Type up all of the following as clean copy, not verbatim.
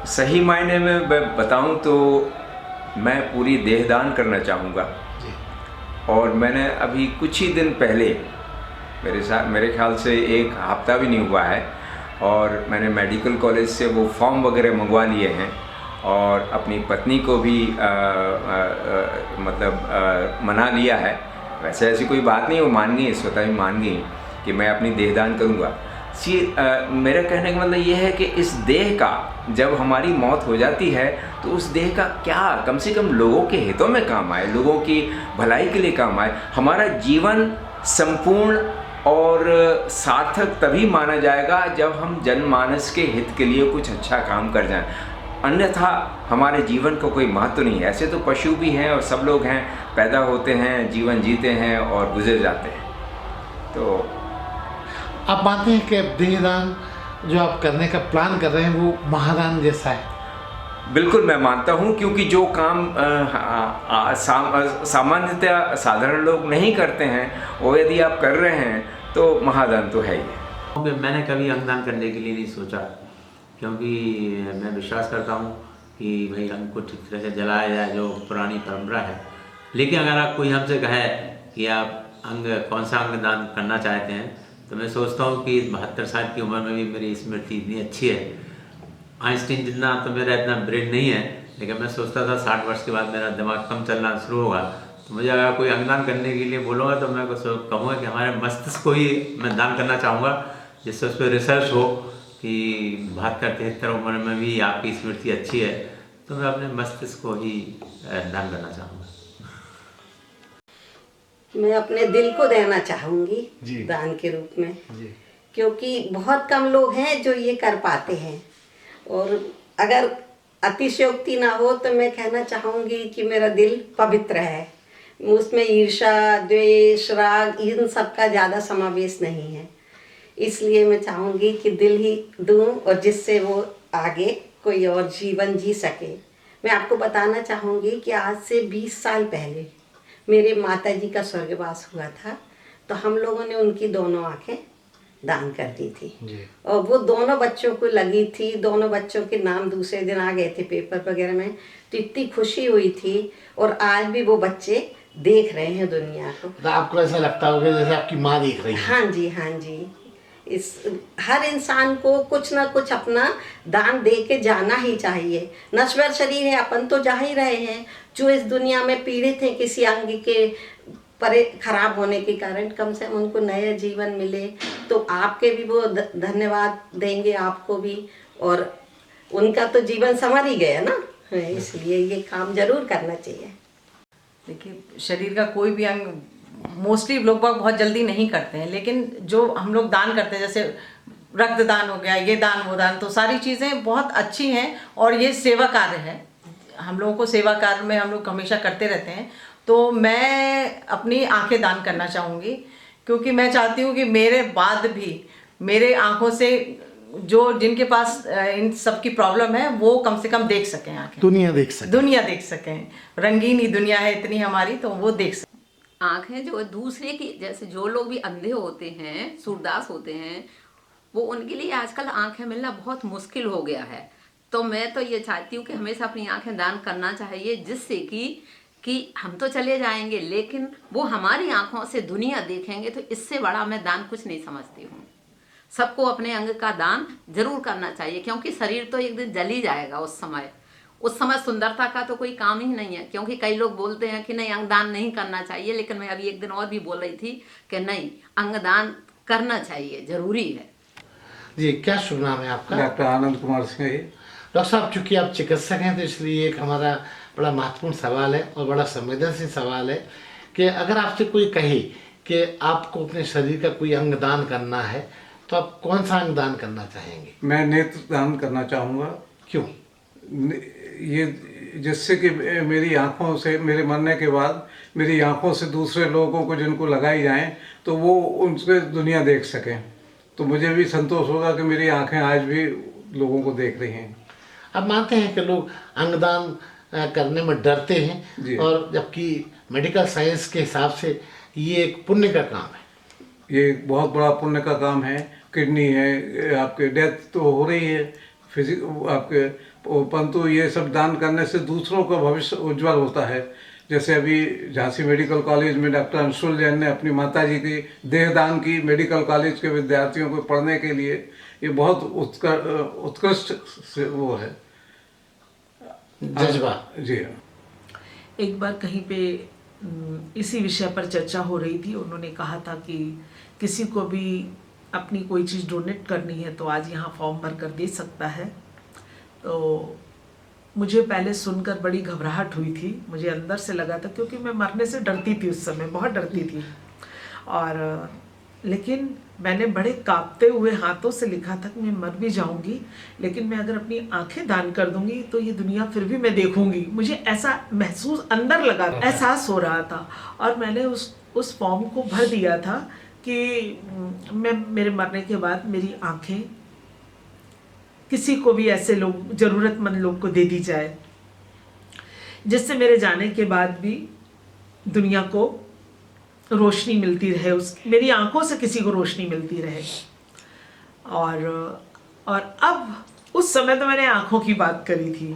सही मायने में मैं बताऊं तो मैं पूरी देहदान करना चाहूँगा। और मैंने अभी कुछ ही दिन पहले, मेरे ख्याल से एक हफ्ता भी नहीं हुआ है, और मैंने मेडिकल कॉलेज से वो फॉर्म वगैरह मंगवा लिए हैं और अपनी पत्नी को भी मना लिया है। वैसे ऐसी कोई बात नहीं, वो मान गई, स्वतः ही मान गई कि मैं अपनी देहदान करूँगा। मेरा कहने का मतलब ये है कि इस देह का जब हमारी मौत हो जाती है तो उस देह का क्या कम से कम लोगों के हितों में काम आए, लोगों की भलाई के लिए काम आए। हमारा जीवन संपूर्ण और सार्थक तभी माना जाएगा जब हम जनमानस के हित के लिए कुछ अच्छा काम कर जाएं, अन्यथा हमारे जीवन को कोई महत्व नहीं है। ऐसे तो पशु भी हैं और सब लोग हैं, पैदा होते हैं, जीवन जीते हैं और गुजर जाते हैं। तो आप मानते हैं कि देहदान जो आप करने का प्लान कर रहे हैं वो महादान जैसा है? बिल्कुल मैं मानता हूँ, क्योंकि जो काम सामान्यतः साधारण लोग नहीं करते हैं वो यदि आप कर रहे हैं तो महादान तो है ही। मैंने कभी अंगदान करने के लिए नहीं सोचा, क्योंकि मैं विश्वास करता हूँ कि भाई अंग को ठीक तरह से जलाया जाए, जो पुरानी परंपरा है। लेकिन अगर आप कोई हमसे कहे कि आप कौन सा अंग दान करना चाहते हैं, तो मैं सोचता हूँ कि 72 साल की उम्र में भी मेरी स्मृति इतनी अच्छी है। आइंस्टीन जितना तो मेरा इतना ब्रेन नहीं है, लेकिन मैं सोचता था 60 वर्ष के बाद मेरा दिमाग कम चलना शुरू होगा, तो मुझे अगर कोई अंगदान करने के लिए बोलूँगा तो मैं कहूँगा कि हमारे मस्तिष्क को ही मैं दान करना चाहूँगा, जिससे उस पर रिसर्च हो कि 72-73 उम्र में भी आपकी स्मृति अच्छी है, तो मैं अपने मस्तिष्क को ही दान करना चाहूँगा। मैं अपने दिल को देना चाहूँगी दान के रूप में, क्योंकि बहुत कम लोग हैं जो ये कर पाते हैं। और अगर अतिशयोक्ति ना हो तो मैं कहना चाहूँगी कि मेरा दिल पवित्र है, उसमें ईर्ष्या, द्वेष, राग इन सब का ज़्यादा समावेश नहीं है। इसलिए मैं चाहूँगी कि दिल ही दूँ और जिससे वो आगे कोई और जीवन जी सके। मैं आपको बताना चाहूँगी कि आज से 20 साल पहले मेरे माताजी का स्वर्गवास हुआ था, तो हम लोगों ने उनकी दोनों आंखें दान कर दी थी और वो दोनों बच्चों को लगी थी। दोनों बच्चों के नाम दूसरे दिन आ गए थे पेपर वगैरह में, तो इतनी खुशी हुई थी। और आज भी वो बच्चे देख रहे हैं दुनिया को। तो आपको ऐसा लगता होगा जैसे आपकी माँ देख रही है? हाँ जी, हाँ जी। हर इंसान को कुछ ना कुछ अपना दान दे के जाना ही चाहिए। नश्वर शरीर है, अपन तो जा ही रहे हैं। जो इस दुनिया में पीड़ित हैं किसी अंग के खराब होने के कारण, कम से कम उनको नया जीवन मिले, तो आपके भी वो धन्यवाद देंगे आपको भी, और उनका तो जीवन संवर ही गया ना। इसलिए ये काम जरूर करना चाहिए। देखिए, शरीर का कोई भी अंग मोस्टली लोग बहुत जल्दी नहीं करते हैं, लेकिन जो हम लोग दान करते हैं, जैसे रक्तदान हो गया, ये दान वो दान, तो सारी चीज़ें बहुत अच्छी हैं और ये सेवा कार्य है। हम लोगों को सेवा कार्य में हम लोग हमेशा करते रहते हैं। तो मैं अपनी आंखें दान करना चाहूँगी, क्योंकि मैं चाहती हूँ कि मेरे बाद भी मेरे आंखों से जिनके पास इन सब की प्रॉब्लम है वो कम से कम देख सकें, आंखें दुनिया देख सकें। रंगीन ही दुनिया है इतनी हमारी, तो वो देख सकें। आँखें जो दूसरे की, जैसे जो लोग भी अंधे होते हैं, सूरदास होते हैं, वो उनके लिए आजकल आँखें मिलना बहुत मुश्किल हो गया है। तो मैं तो ये चाहती हूँ कि हमेशा अपनी आँखें दान करना चाहिए, जिससे कि हम तो चले जाएंगे लेकिन वो हमारी आँखों से दुनिया देखेंगे। तो इससे बड़ा मैं दान कुछ नहीं समझती हूँ। सबको अपने अंग का दान जरूर करना चाहिए, क्योंकि शरीर तो एक दिन जल ही जाएगा। उस समय सुंदरता का तो कोई काम ही नहीं है। क्योंकि कई लोग बोलते हैं कि नहीं, अंगदान नहीं करना चाहिए, लेकिन मैं अभी एक दिन और भी बोल रही थी कि नहीं, अंगदान करना चाहिए, जरूरी है। जी, क्या शुभ नाम है आपका? डॉक्टर आनंद कुमार सिंह। डॉक्टर साहब, चूँकि आप चिकित्सक हैं तो इसलिए एक हमारा बड़ा महत्वपूर्ण सवाल है और बड़ा संवेदनशील सवाल है कि अगर आपसे कोई कहे कि आपको अपने शरीर का कोई अंग दान करना है, तो आप कौन सा अंग दान करना चाहेंगे? मैं नेत्र दान करना चाहूँगा। क्यों? ये जिससे कि मेरी आँखों से, मेरे मरने के बाद मेरी आँखों से दूसरे लोगों को जिनको लगाई जाएं तो वो उनसे दुनिया देख सकें, तो मुझे भी संतोष होगा कि मेरी आँखें आज भी लोगों को देख रही हैं। आप मानते हैं कि लोग अंगदान करने में डरते हैं, और जबकि मेडिकल साइंस के हिसाब से ये एक पुण्य का काम है। ये एक बहुत बड़ा पुण्य का काम है। किडनी है, आपके डेथ तो हो रही है, आपके, परंतु ये सब दान करने से दूसरों का भविष्य उज्जवल होता है। जैसे अभी झांसी मेडिकल कॉलेज में डॉक्टर अंशुल जैन ने अपनी माताजी की देहदान की, मेडिकल कॉलेज के विद्यार्थियों को पढ़ने के लिए। ये बहुत उत्कृष्ट वो है जज्बा। जी हाँ। एक बार कहीं पे इसी विषय पर चर्चा हो रही थी। उन्होंने कहा था कि किसी को भी अपनी कोई चीज़ डोनेट करनी है तो आज यहाँ फॉर्म भर कर दे सकता है। तो मुझे पहले सुनकर बड़ी घबराहट हुई थी, मुझे अंदर से लगा था, क्योंकि मैं मरने से डरती थी उस समय, बहुत डरती थी। और लेकिन मैंने बड़े कांपते हुए हाथों से लिखा था कि मैं मर भी जाऊंगी, लेकिन मैं अगर अपनी आंखें दान कर दूंगी तो ये दुनिया फिर भी मैं देखूंगी। मुझे ऐसा महसूस अंदर लगा, एहसास हो रहा था। और मैंने उस फॉर्म को भर दिया था कि मैं मेरे मरने के बाद मेरी आंखें किसी को भी, ऐसे लोग, ज़रूरतमंद लोग को दे दी जाए, जिससे मेरे जाने के बाद भी दुनिया को रोशनी मिलती रहे, मेरी आंखों से किसी को रोशनी मिलती रहे। और अब उस समय तो मैंने आंखों की बात करी थी।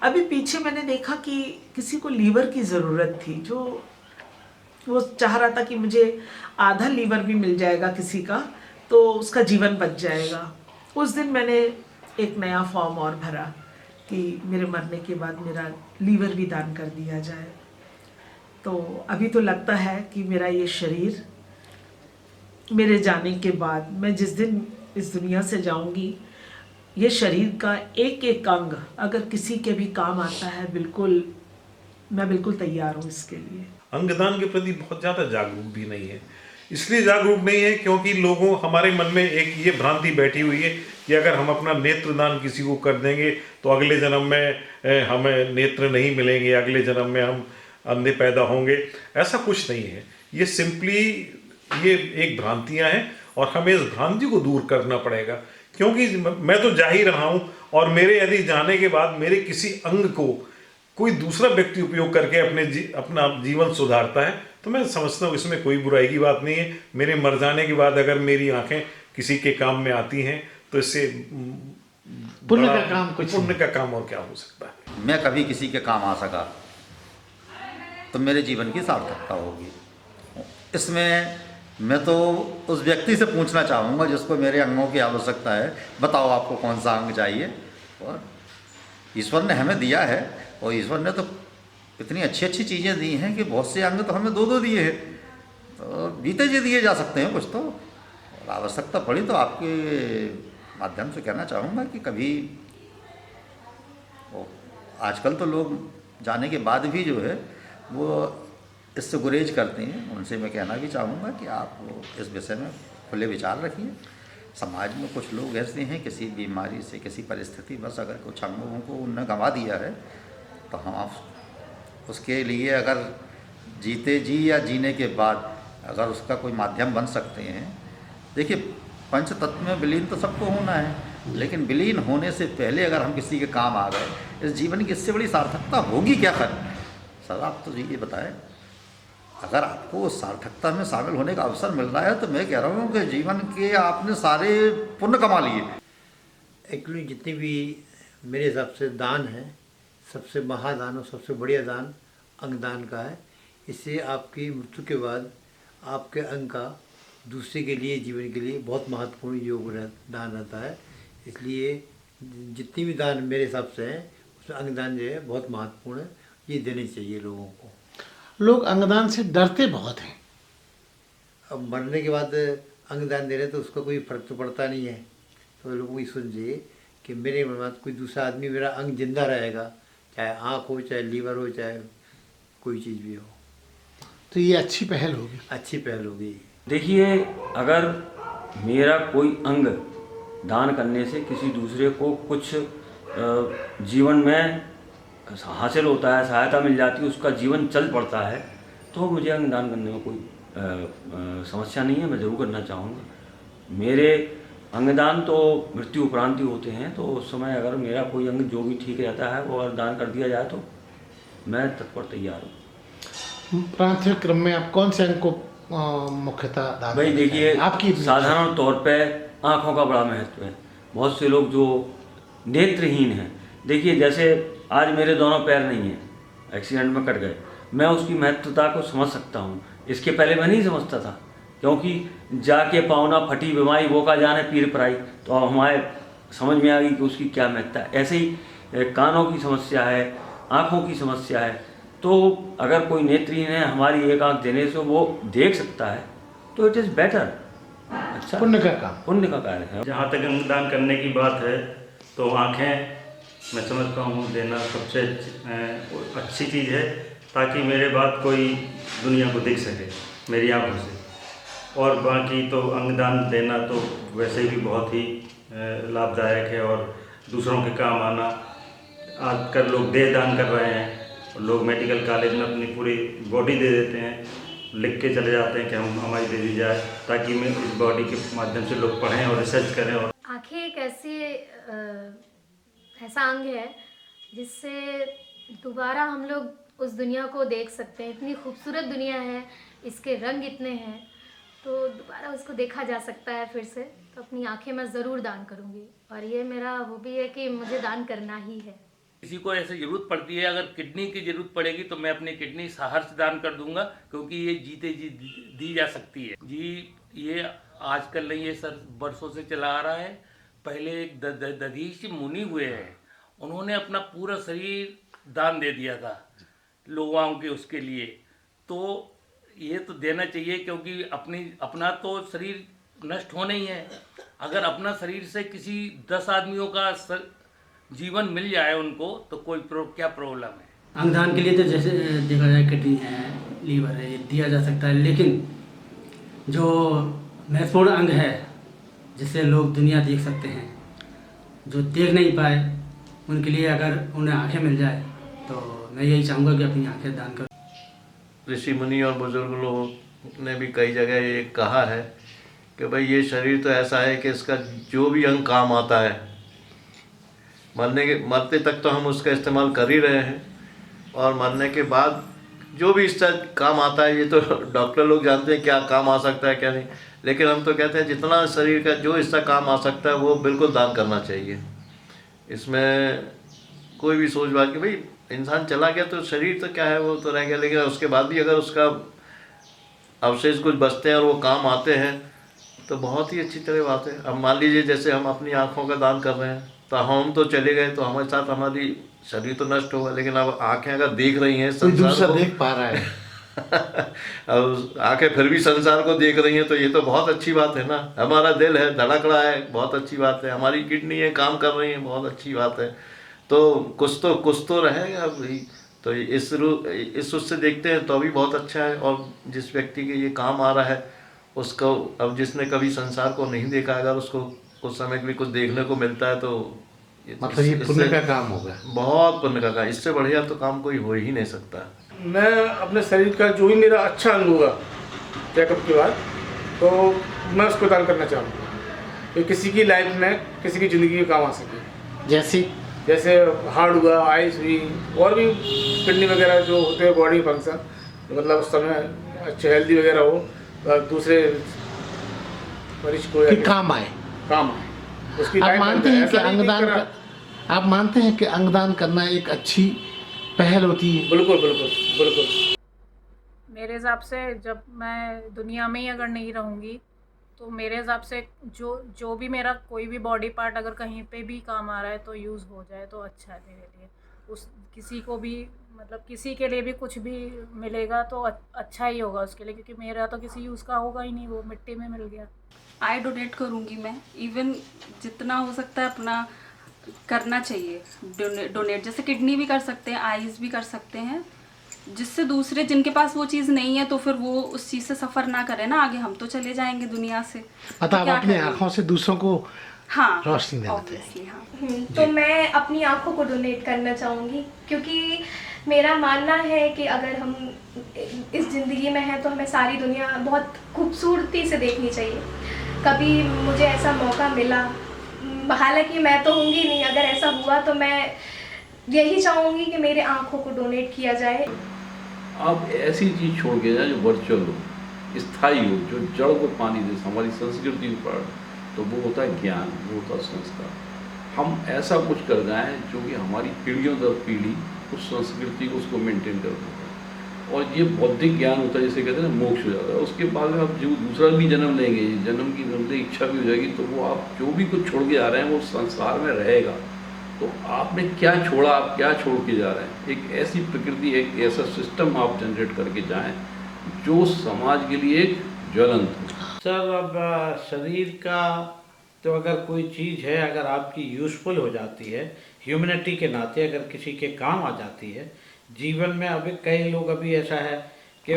अभी पीछे मैंने देखा कि किसी को लीवर की ज़रूरत थी, जो वो चाह रहा था कि मुझे आधा लीवर भी मिल जाएगा किसी का तो उसका जीवन बच जाएगा। उस दिन मैंने एक नया फॉर्म और भरा कि मेरे मरने के बाद मेरा लीवर भी दान कर दिया जाए। तो अभी तो लगता है कि मेरा ये शरीर, मेरे जाने के बाद, मैं जिस दिन इस दुनिया से जाऊंगी, ये शरीर का एक एक अंग अगर किसी के भी काम आता है, मैं बिल्कुल तैयार हूँ इसके लिए। अंगदान के प्रति बहुत ज़्यादा जागरूक भी नहीं है। इसलिए जागरूक नहीं है क्योंकि लोगों, हमारे मन में एक ये भ्रांति बैठी हुई है कि अगर हम अपना नेत्रदान किसी को कर देंगे तो अगले जन्म में हमें नेत्र नहीं मिलेंगे, अगले जन्म में हम अंधे पैदा होंगे। ऐसा कुछ नहीं है। ये सिंपली ये एक भ्रांतियाँ हैं और हमें इस भ्रांति को दूर करना पड़ेगा। क्योंकि मैं तो जा ही रहा हूँ और मेरे यदि जाने के बाद मेरे किसी अंग को कोई दूसरा व्यक्ति उपयोग करके अपना जीवन सुधारता है तो मैं समझता हूँ इसमें कोई बुराई की बात नहीं है। मेरे मर जाने के बाद अगर मेरी आंखें किसी के काम में आती हैं तो इससे पुण्य का काम, कुछ पुण्य का काम और क्या हो सकता है। मैं कभी किसी के काम आ सका तो मेरे जीवन की सार्थकता होगी। इसमें मैं तो उस व्यक्ति से पूछना चाहूँगा जिसको मेरे अंगों की आवश्यकता है, बताओ आपको कौन सा अंग चाहिए। और ईश्वर ने हमें दिया है और ईश्वर ने तो इतनी अच्छी अच्छी चीज़ें दी हैं कि बहुत से अंग तो हमें दो दिए हैं, तो बीते जी दिए जा सकते हैं कुछ तो। और आवश्यकता पड़ी तो आपके माध्यम से कहना चाहूँगा कि कभी आजकल तो लोग जाने के बाद भी जो है वो इससे गुरेज करते हैं। उनसे मैं कहना भी चाहूँगा कि आप इस विषय में खुले विचार रखिए। समाज में कुछ लोग ऐसे हैं, किसी बीमारी से, किसी परिस्थिति बस अगर कुछ अंगों को उन्होंने गंवा दिया है तो हम उसके लिए अगर जीते जी या जीने के बाद अगर उसका कोई माध्यम बन सकते हैं। देखिए, पंच तत्व में विलीन तो सबको होना है, लेकिन विलीन होने से पहले अगर हम किसी के काम आ गए, इस जीवन की इससे बड़ी सार्थकता होगी क्या? खैर सर, आप तो ये बताएं, अगर आपको उस सार्थकता में शामिल होने का अवसर मिल रहा है तो मैं कह रहा हूँ कि जीवन के आपने सारे पुण्य कमा लिए। एक्चुअली जितने भी मेरे हिसाब से दान है, सबसे महादान और सबसे बढ़िया दान अंगदान का है। इससे आपकी मृत्यु के बाद आपके अंग का दूसरे के लिए, जीवन के लिए बहुत महत्वपूर्ण योगदान रहता है। इसलिए जितनी भी दान मेरे हिसाब से हैं उसमें अंगदान जो है बहुत महत्वपूर्ण है, ये देने चाहिए लोगों को। लोग अंगदान से डरते बहुत हैं। अब मरने के बाद अंगदान दे रहे तो उसका कोई फर्क तो पड़ता नहीं है। तो लोगों को ये समझिए कि मेरे बाद कोई दूसरा आदमी मेरा अंग जिंदा रहेगा, चाहे आँख हो, चाहे लीवर हो, चाहे कोई चीज़ भी हो, तो ये अच्छी पहल होगी। अच्छी पहल होगी। देखिए, अगर मेरा कोई अंग दान करने से किसी दूसरे को कुछ जीवन में हासिल होता है, सहायता मिल जाती है, उसका जीवन चल पड़ता है, तो मुझे अंग दान करने में कोई समस्या नहीं है। मैं ज़रूर करना चाहूँगा। मेरे अंगदान तो मृत्यु उपरांत ही होते हैं, तो उस समय अगर मेरा कोई अंग जो भी ठीक रहता है वो अगर दान कर दिया जाए तो मैं तत्पर तैयार हूँ। प्राथमिक क्रम में आप कौन से अंग को मुख्यतः दान? भाई देखिए, आपकी साधारण तौर पे आँखों का बड़ा महत्व है। बहुत से लोग जो नेत्रहीन हैं। देखिए जैसे आज मेरे दोनों पैर नहीं हैं, एक्सीडेंट में कट गए, मैं उसकी महत्वता को समझ सकता हूँ। इसके पहले मैं नहीं समझता था, क्योंकि जाके पावना फटी बीमारी वो का जाने पीर पराई, तो अब हमारे समझ में आ गई कि उसकी क्या महत्ता है। ऐसे ही कानों की समस्या है, आँखों की समस्या है, तो अगर कोई नेत्रहीन है हमारी एक आँख देने से वो देख सकता है तो इट इज़ बेटर। अच्छा, पुण्य का काम, पुण्य का कार्य है। जहाँ तक अंगदान करने की बात है तो आँखें मैं समझता हूँ देना सबसे अच्छी चीज़ है, ताकि मेरे बाद कोई दुनिया को देख सके मेरी आँखों से। और बाकी तो अंगदान देना तो वैसे भी बहुत ही लाभदायक है और दूसरों के काम आना। आजकल लोग देह दान कर रहे हैं, लोग मेडिकल कॉलेज में अपनी पूरी बॉडी दे देते हैं, लिख के चले जाते हैं कि हम हमारी दे दी जाए, ताकि मैं इस बॉडी के माध्यम से लोग पढ़ें और रिसर्च करें। और आँखें एक ऐसा अंग है जिससे दोबारा हम लोग उस दुनिया को देख सकते हैं। इतनी खूबसूरत दुनिया है, इसके रंग इतने हैं, तो दोबारा उसको देखा जा सकता है फिर से। तो अपनी आँखें मैं ज़रूर दान करूँगी और ये मेरा वो भी है कि मुझे दान करना ही है। किसी को ऐसे ज़रूरत पड़ती है, अगर किडनी की ज़रूरत पड़ेगी तो मैं अपनी किडनी हर्ष दान कर दूंगा, क्योंकि ये जीते जी दी जा सकती है जी। ये आजकल नहीं, ये सर बरसों से चला आ रहा है। पहले एक दधीच मुनि हुए हैं, उन्होंने अपना पूरा शरीर दान दे दिया था लोगों के उसके लिए। तो ये तो देना चाहिए, क्योंकि अपना तो शरीर नष्ट होना ही है। अगर अपना शरीर से किसी 10 आदमियों का जीवन मिल जाए उनको, तो क्या प्रॉब्लम है। अंगदान के लिए तो जैसे देखा जाए किडनी है, लीवर है, ये दिया जा सकता है, लेकिन जो महत्वपूर्ण अंग है जिससे लोग दुनिया देख सकते हैं, जो देख नहीं पाए उनके लिए अगर उन्हें आंखें मिल जाए तो मैं यही चाहूँगा कि अपनी आंखें दान करो। ऋषि मुनि और बुजुर्ग लोगों ने भी कई जगह ये कहा है कि भाई ये शरीर तो ऐसा है कि इसका जो भी अंग काम आता है, मरते तक तो हम उसका इस्तेमाल कर ही रहे हैं, और मरने के बाद जो भी इसका काम आता है, ये तो डॉक्टर लोग जानते हैं क्या काम आ सकता है क्या नहीं, लेकिन हम तो कहते हैं जितना शरीर का जो हिस्सा काम आ सकता है वो बिल्कुल दान करना चाहिए। इसमें कोई भी सोच बात कि भाई इंसान चला गया तो शरीर तो क्या है वो तो रह गया, लेकिन उसके बाद भी अगर उसका अवशेष कुछ बचते हैं और वो काम आते हैं तो बहुत ही अच्छी तरह बात है। अब मान लीजिए जैसे हम अपनी आँखों का दान कर रहे हैं, तो हम तो चले गए तो हमारे साथ हमारी शरीर तो नष्ट होगा, लेकिन अब आँखें अगर देख रही हैं संसार को, देख पा रहा है अब आँखें फिर भी संसार को देख रही हैं, तो ये तो बहुत अच्छी बात है ना। हमारा दिल है, धड़क रहा है, बहुत अच्छी बात है। हमारी किडनी है, काम कर रही है, बहुत अच्छी बात है। तो कुछ तो रहेगा भाई। तो इस उससे देखते हैं तो भी बहुत अच्छा है। और जिस व्यक्ति के ये काम आ रहा है उसको, अब जिसने कभी संसार को नहीं देखा, अगर उसको उस समय भी कुछ देखने को मिलता है तो मतलब ये पुण्य का काम होगा, बहुत पुण्य का काम। इससे बढ़िया तो काम कोई हो ही नहीं सकता। मैं अपने शरीर का जो भी मेरा अच्छा अंग होगा चेकअप के बाद, तो मैं उसको दान करना चाहूँगा कि किसी की लाइफ में, किसी की ज़िंदगी में काम आ सके। जैसे हार्ट हुआ, आइज हुई, और भी किडनी वगैरह जो होते हैं बॉडी फंक्शन, मतलब उस समय अच्छे हेल्दी वगैरह हो, दूसरे मरीज को काम आए। उसकी आप मानते हैं कि अंगदान करना एक अच्छी पहल होती है? बिल्कुल बिल्कुल बिल्कुल। मेरे हिसाब से जब मैं दुनिया में ही अगर नहीं रहूँगी तो मेरे हिसाब से जो भी मेरा कोई भी बॉडी पार्ट अगर कहीं पे भी काम आ रहा है तो यूज़ हो जाए तो अच्छा है मेरे लिए। उस किसी को भी, मतलब किसी के लिए भी कुछ भी मिलेगा तो अच्छा ही होगा उसके लिए, क्योंकि मेरा तो किसी यूज़ का होगा ही नहीं, वो मिट्टी में मिल गया। आई डोनेट करूँगी मैं, इवन जितना हो सकता है अपना करना चाहिए डोनेट। जैसे किडनी भी कर सकते हैं, आईज भी कर सकते हैं, जिससे दूसरे जिनके पास वो चीज़ नहीं है तो फिर वो उस चीज़ से सफ़र ना करें ना आगे। हम तो चले जाएंगे दुनिया से, मतलब आप अपनी आँखों से दूसरों को हाँ रोशनी देना ऑब्वियसली हाँ। तो मैं अपनी आँखों को डोनेट करना चाहूँगी, क्योंकि मेरा मानना है कि अगर हम इस ज़िंदगी में हैं तो हमें सारी दुनिया बहुत खूबसूरती से देखनी चाहिए। कभी मुझे ऐसा मौका मिला, हालांकि मैं तो होंगी नहीं, अगर ऐसा हुआ तो मैं यही चाहूँगी कि मेरे आँखों को डोनेट किया जाए। आप ऐसी चीज़ छोड़ के जाए जो वर्चुअल हो, स्थायी हो, जो जड़ को पानी दे, हमारी संस्कृति पर, तो वो होता है ज्ञान, वो होता है संस्कार। हम ऐसा कुछ कर जाएं जो कि हमारी पीढ़ियों दर पीढ़ी उस संस्कृति को उसको मेंटेन कर सकें। और ये बौद्धिक ज्ञान होता है, जिसे कहते हैं ना मोक्ष हो जाता है। उसके बाद में आप जो दूसरा भी जन्म लेंगे, जन्म की बदले इच्छा भी हो जाएगी, तो वो आप जो भी कुछ छोड़ के आ रहे हैं वो संसार में रहेगा। तो आपने क्या छोड़ा, आप क्या छोड़ के जा रहे हैं? एक ऐसी प्रकृति, एक ऐसा सिस्टम आप जनरेट करके जाएं जो समाज के लिए एक ज्वलंत हो। सर, अब शरीर का तो अगर कोई चीज़ है, अगर आपकी यूज़फुल हो जाती है, ह्यूमैनिटी के नाते अगर किसी के काम आ जाती है जीवन में। अभी कई लोग अभी ऐसा है कि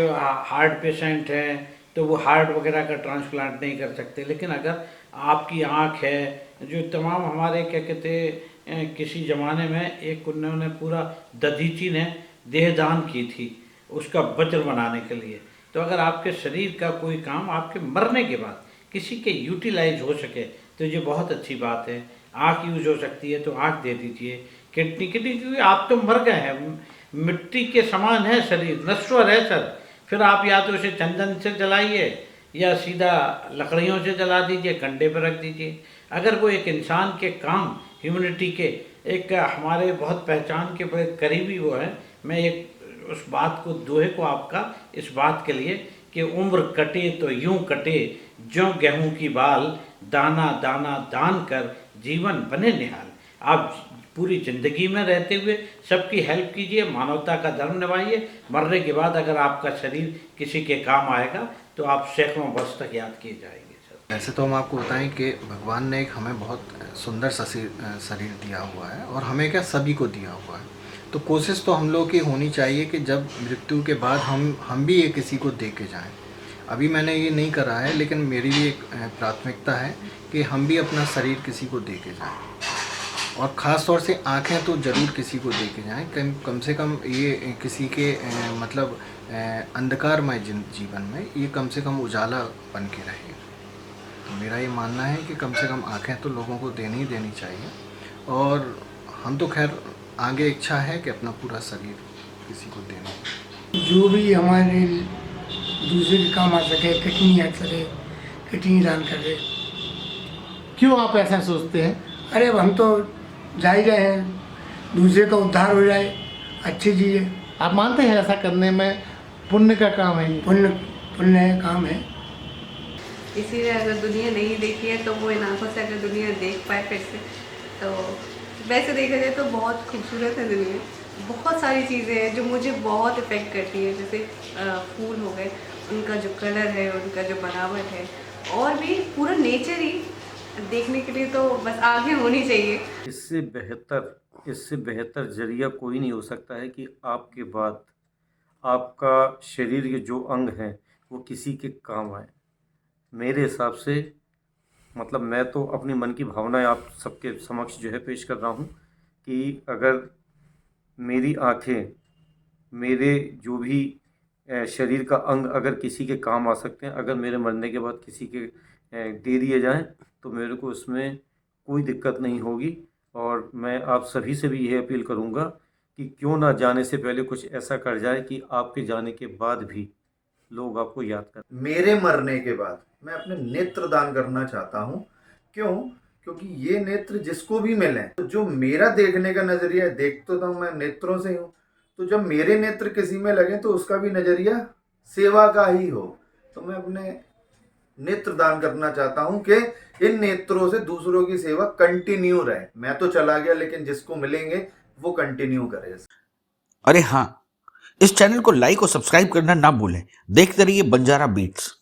हार्ट पेशेंट हैं तो वो हार्ट वगैरह का ट्रांसप्लांट नहीं कर सकते, लेकिन अगर आपकी आँख है, जो तमाम हमारे क्या कहते हैं, किसी ज़माने में एक उन्होंने पूरा दधीची ने देहदान की थी उसका वज्र बनाने के लिए। तो अगर आपके शरीर का कोई काम आपके मरने के बाद किसी के यूटिलाइज हो सके तो ये बहुत अच्छी बात है। आँख यूज हो सकती है तो आँख दे दीजिए। किडनी क्योंकि आप तो मर गए हैं, मिट्टी के समान है शरीर, नश्वर है सर। फिर आप या तो उसे चंदन से जलाइए या सीधा लकड़ियों से जला दीजिए, कंडे पर रख दीजिए। अगर वो एक इंसान के काम, ह्यूमैनिटी के, एक हमारे बहुत पहचान के बड़े करीबी वो हैं। मैं एक उस बात को, दोहे को आपका इस बात के लिए कि उम्र कटे तो यूं कटे ज्यों गेहूं की बाल, दाना दाना दान कर जीवन बने निहाल। आप पूरी ज़िंदगी में रहते हुए सबकी हेल्प कीजिए, मानवता का धर्म निभाइए। मरने के बाद अगर आपका शरीर किसी के काम आएगा तो आप सैकड़ों वर्ष तक याद किए जाएंगे सर। वैसे तो हम आपको बताएं कि भगवान ने एक हमें बहुत सुंदर शरीर दिया हुआ है और हमें क्या सभी को दिया हुआ है। तो कोशिश तो हम लोग की होनी चाहिए कि जब मृत्यु के बाद हम भी ये किसी को दे के जाएँ। अभी मैंने ये नहीं करा है, लेकिन मेरी भी एक प्राथमिकता है कि हम भी अपना शरीर किसी को दे के जाएँ, और ख़ास तौर से आँखें तो ज़रूर किसी को दे के जाएँ। कम से कम ये किसी के मतलब अंधकारमय जीवन में ये कम से कम उजाला बन के रहे। तो मेरा ये मानना है कि कम से कम आँखें तो लोगों को देनी ही देनी चाहिए। और हम तो खैर आगे इच्छा है कि अपना पूरा शरीर किसी को देना। जो भी हमारे दूसरे के काम आ सके, किडनी आ सके, किडनी दान कर दे। क्यों आप ऐसा सोचते हैं? अरे अब हम तो जा ही रहे हैं, दूसरे का उद्धार हो जाए, अच्छी चीज़ है। आप मानते हैं ऐसा करने में पुण्य का काम है? पुण्य काम है। इसीलिए अगर दुनिया नहीं देखी है तो वो इन आँखों से अगर दुनिया देख पाए फिर से, तो वैसे देखा जाए तो बहुत खूबसूरत है दुनिया। बहुत सारी चीज़ें हैं जो मुझे बहुत इफ़ेक्ट करती है, जैसे फूल हो गए, उनका जो कलर है, उनका जो बनावट है, और भी पूरा नेचर ही देखने के लिए तो बस आगे होनी चाहिए। इससे बेहतर जरिया कोई नहीं हो सकता है कि आपके बाद आपका शरीर के जो अंग हैं वो किसी के काम आए। मेरे हिसाब से, मतलब मैं तो अपनी मन की भावनाएं आप सबके समक्ष जो है पेश कर रहा हूँ कि अगर मेरी आँखें, मेरे जो भी शरीर का अंग अगर किसी के काम आ सकते हैं, अगर मेरे मरने के बाद किसी के दे दिए जाएं, तो मेरे को उसमें कोई दिक्कत नहीं होगी। और मैं आप सभी से भी यह अपील करूंगा कि क्यों ना जाने से पहले कुछ ऐसा कर जाए कि आपके जाने के बाद भी लोग आपको याद करें। मेरे मरने के बाद मैं अपने नेत्र दान करना चाहता हूँ। क्यों? क्योंकि ये नेत्र जिसको भी मिले, तो जो मेरा देखने का नज़रिया है, देखता तो मैं नेत्रों से हूँ, तो जब मेरे नेत्र किसी में लगे तो उसका भी नज़रिया सेवा का ही हो। तो मैं अपने नेत्र दान करना चाहता हूं कि इन नेत्रों से दूसरों की सेवा कंटिन्यू रहे। मैं तो चला गया, लेकिन जिसको मिलेंगे वो कंटिन्यू करे। अरे हाँ, इस चैनल को लाइक और सब्सक्राइब करना ना भूलें। देखते रहिए बंजारा बीट्स।